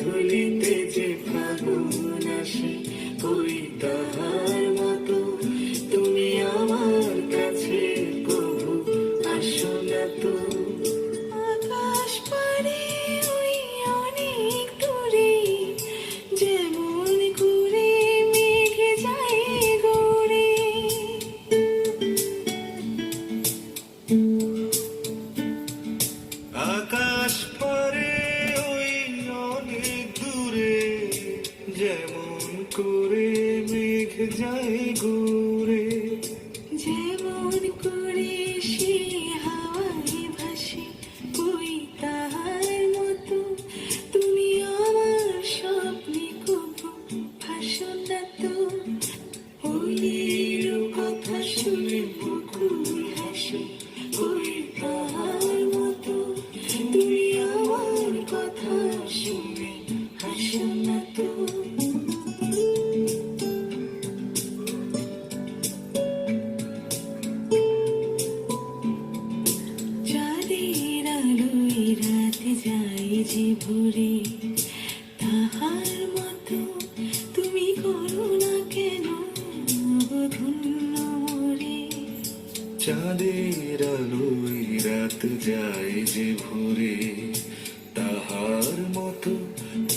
ধুলিতে যে ফাগুন আসে, কই তাহার মতো তুমি আমার কাছে কবু আসো না তো। আকাশ পারে ওই অনেক দূরে, যেমন করে মেঘ যায় গড়ে। আকাশ পারে ওই অনেক দূরে, যেমন করে মেঘ যায় ঘুরে। যেমন করে সে হাওয়ায় ভাসে, কই তাহার মতো তুমি আমার স্বপ্নে কবু ভাসো না তো। ওলির কথা শুনে বুকুল হাসে, কই তাহার মতো তুমি আমার কথা শুনে হাসো না তো। চাঁদের আলোয় রাত যায় যে ভোরে, তাহার মতো তুমি করো না কেন ধন্য মোরে। চাঁদের আলোয় রাত যায় যে ভোরে, তাহার মতো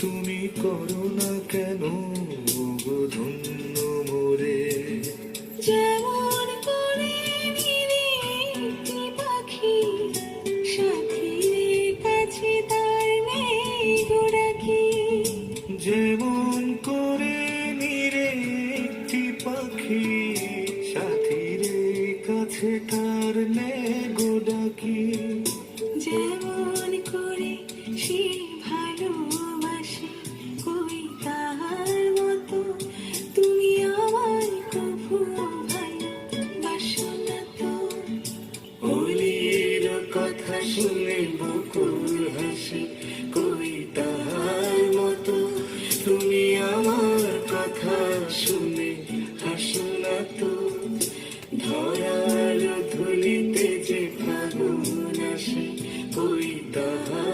তুমি করো না কেন ধন্য মোরে। যেমন করে নিরে একটি পাখি, সাথীর কাছে তার নেই গোড়াকি। যেমন করে নিরে একটি পাখি, সাথীর কাছে তার নেই গোড়াকি। যেমন করে সে ভালোবাসে, কই তাহার মতো তুমি আমায় কবু ভালোবাসো না তো। ওলির কথা শুনে বকুল হাসে, কই তাহার মতো তুমি আমার কথা শুনে হাসো না তো। ধরার ধুলিতে যে ফাগুন আসে, কই তাহার